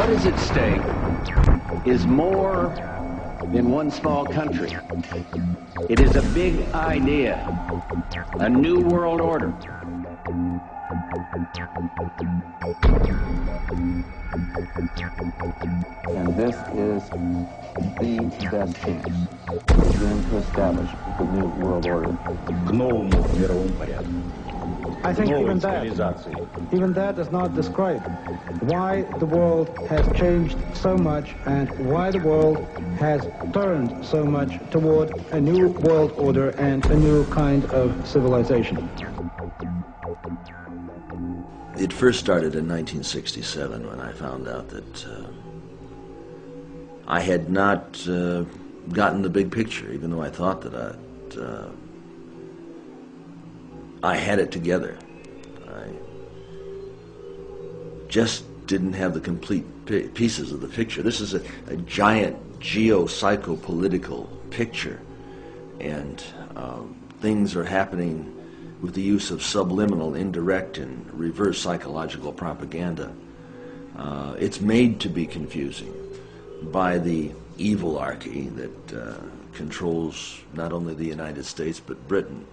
What is at stake is more than one small country. It is a big idea, a new world order. And this is the best chance begin to establish the new world order. I think even that does not describe why the world has changed so much and why the world has turned so much toward a new world order and a new kind of civilization. It first started in 1967 when I found out that I had not gotten the big picture, even though I thought that I had it together. I just didn't have the complete pieces of the picture. This is a giant geo-psycho-political picture, and things are happening with the use of subliminal, indirect, and reverse psychological propaganda. It's made to be confusing by the evilarchy that controls not only the United States but Britain.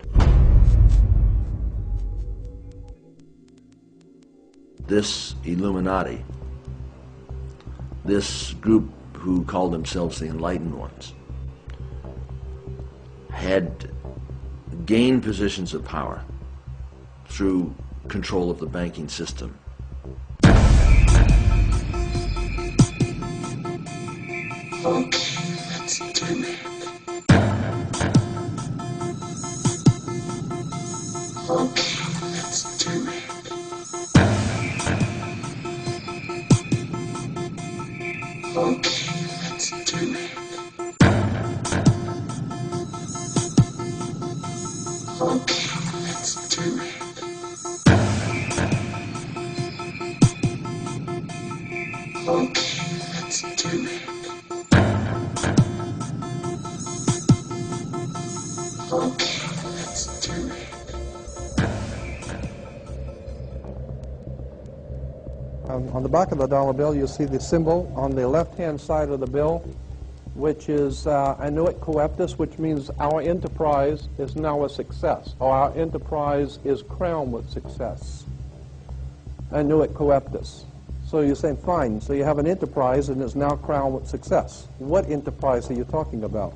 This Illuminati, this group who called themselves the Enlightened Ones, had gained positions of power through control of the banking system. Okay, let's do it. Okay, let's do it. Okay, let's do it. Okay, let's do it. Okay, let's do it. Okay, let's do it. On the back of the dollar bill, you'll see the symbol on the left-hand side of the bill, which is annuit coeptus, which means our enterprise is now a success, or our enterprise is crowned with success. Annuit coeptus. So you're saying, fine, so you have an enterprise and it's now crowned with success. What enterprise are you talking about?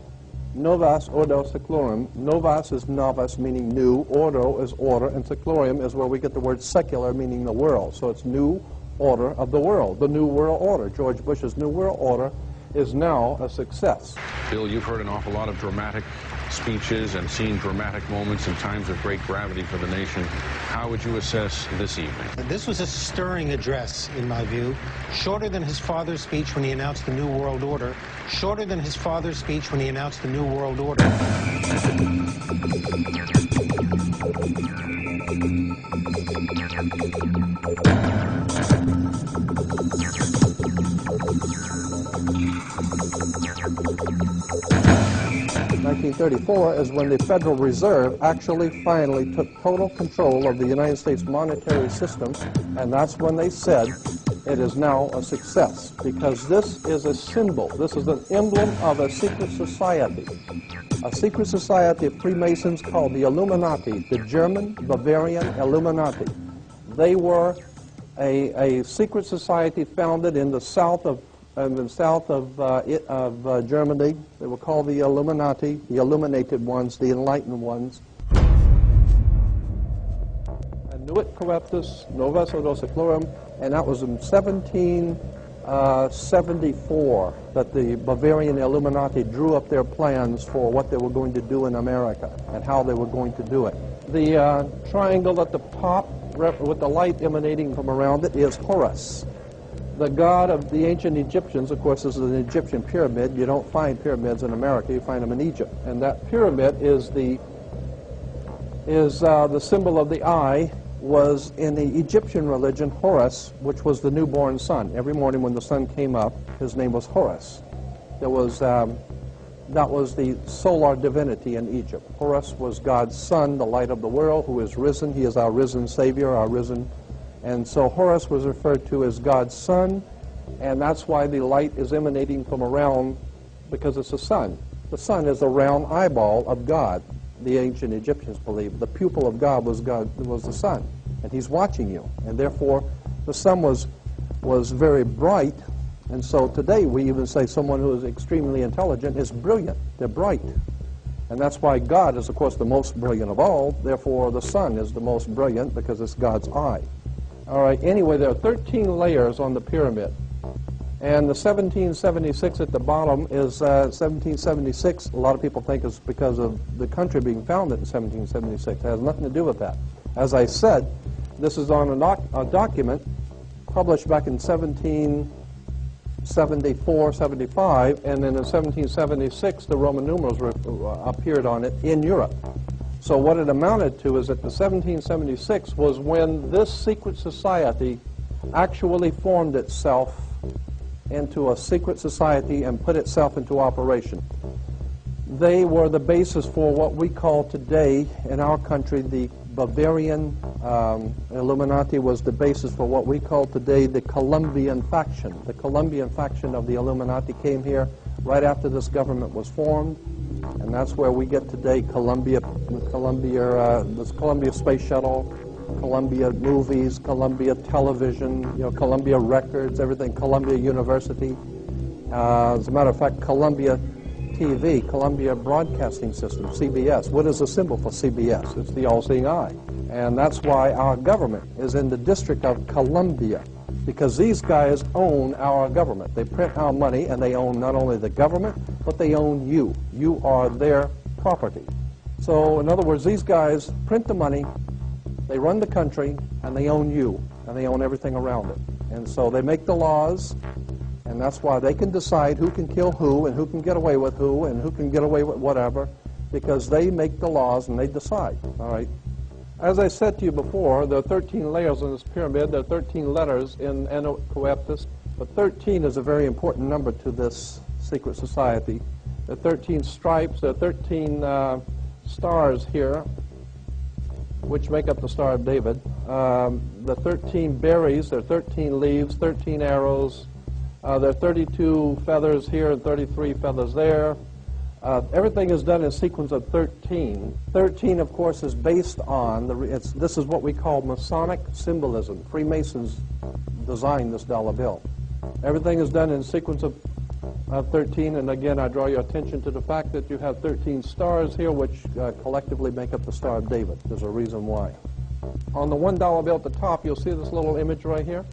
Novus ordo seclorum. Novus is novus, meaning new. Ordo is order, and seclorum is where we get the word secular, meaning the world. So it's new order of the world, the new world order. George Bush's new world order is now a success. Bill, you've heard an awful lot of dramatic speeches and seen dramatic moments in times of great gravity for the nation. How would you assess this evening? This was a stirring address, in my view, shorter than his father's speech when he announced the New World Order, shorter than his father's speech when he announced the New World Order. 1934 is when the Federal Reserve actually finally took total control of the United States monetary system, and that's when they said it is now a success, because this is a symbol, this is an emblem of a secret society of Freemasons called the Illuminati, the German Bavarian Illuminati. They were a secret society founded in the south of Germany. They were called the Illuminati, the illuminated ones, the enlightened ones. Annuit coeptus, novus ordo seclorum, and that was in 1774 that the Bavarian Illuminati drew up their plans for what they were going to do in America and how they were going to do it. The triangle at the top with the light emanating from around it is Horus. The god of the ancient Egyptians, of course, is an Egyptian pyramid. You don't find pyramids in America, you find them in Egypt. And that pyramid is the symbol of the eye, was in the Egyptian religion Horus, which was the newborn sun. Every morning when the sun came up, his name was Horus. That was the solar divinity in Egypt. Horus was God's son, the light of the world, who is risen. He is our risen Savior, our risen. And so Horus was referred to as God's son, And that's why the light is emanating from around, because it's the sun. The sun is the round eyeball of God. The ancient Egyptians believed the pupil of God was the sun, and he's watching you. And therefore, the sun was very bright. And so today we even say someone who is extremely intelligent is brilliant. They're bright. And that's why God is, of course, the most brilliant of all. Therefore, the sun is the most brilliant because it's God's eye. All right, anyway, there are 13 layers on the pyramid. And the 1776 at the bottom is 1776. A lot of people think it's because of the country being founded in 1776. It has nothing to do with that. As I said, this is on a document published back in 1774, 75, and then in 1776 the Roman numerals appeared on it in Europe. So what it amounted to is that the 1776 was when this secret society actually formed itself into a secret society and put itself into operation. They were the basis for what we call today in our country the Bavarian Illuminati. Was the basis for what we call today the Colombian faction. The Colombian faction of the Illuminati came here right after this government was formed, and that's where we get today Columbia Space Shuttle, Columbia Movies, Columbia Television, Columbia Records, everything, Columbia University. As a matter of fact, Columbia TV, Columbia Broadcasting System, CBS. What is the symbol for CBS? It's the all-seeing eye. And that's why our government is in the District of Columbia, because these guys own our government. They print our money, and they own not only the government, but they own you. You are their property. So, in other words, these guys print the money, they run the country, and they own you, and they own everything around it. And so they make the laws, and that's why they can decide who can kill who, and who can get away with who, and who can get away with whatever, because they make the laws and they decide, all right? As I said to you before, there are 13 layers in this pyramid. There are 13 letters in Eno Coeptus, but 13 is a very important number to this secret society. There are 13 stripes, there are 13 stars here, which make up the Star of David. The 13 berries, there are 13 leaves, 13 arrows. There are 32 feathers here and 33 feathers there. Everything is done in a sequence of 13. 13, of course, is based on, this is what we call Masonic symbolism. Freemasons designed this dollar bill. Everything is done in a sequence of 13, and again, I draw your attention to the fact that you have 13 stars here, which collectively make up the Star of David. There's a reason why. On the $1 bill at the top, you'll see this little image right here.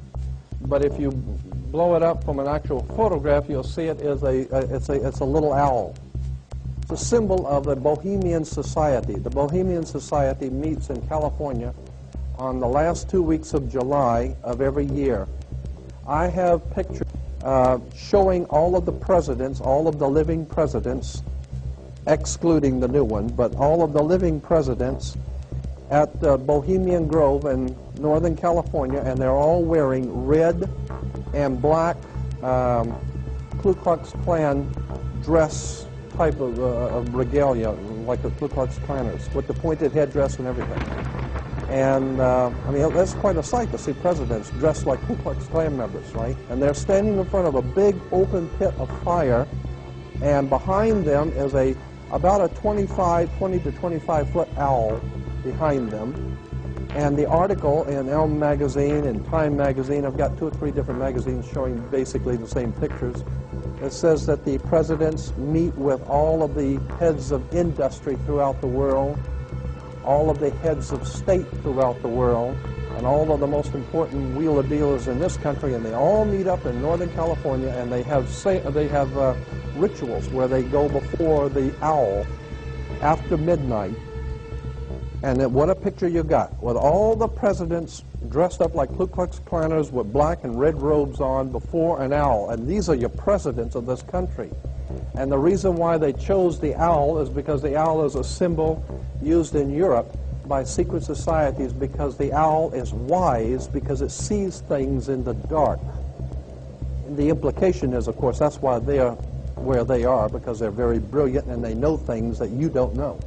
But if you blow it up from an actual photograph, you'll see it is it's a little owl. It's a symbol of the Bohemian Society. The Bohemian Society meets in California on the last 2 weeks of July of every year. I have pictures showing all of the presidents, all of the living presidents, excluding the new one, but all of the living presidents at the Bohemian Grove in Northern California, and they're all wearing red and black Ku Klux Klan dress type of regalia, like the Ku Klux Klanners, with the pointed headdress and everything. And, I mean, that's quite a sight to see presidents dressed like Ku Klux Klan members, right? And they're standing in front of a big open pit of fire, and behind them is about a 20 to 25-foot owl behind them. And the article in Elm magazine and Time magazine, I've got 2 or 3 different magazines showing basically the same pictures. It says that the presidents meet with all of the heads of industry throughout the world, all of the heads of state throughout the world, and all of the most important wheeler dealers in this country, and they all meet up in Northern California, and they have rituals where they go before the owl after midnight. And then what a picture you got, with all the presidents dressed up like Ku Klux Klanners with black and red robes on before an owl. And these are your presidents of this country. And the reason why they chose the owl is because the owl is a symbol used in Europe by secret societies, because the owl is wise, because it sees things in the dark. And the implication is, of course, that's why they are where they are, because they're very brilliant and they know things that you don't know.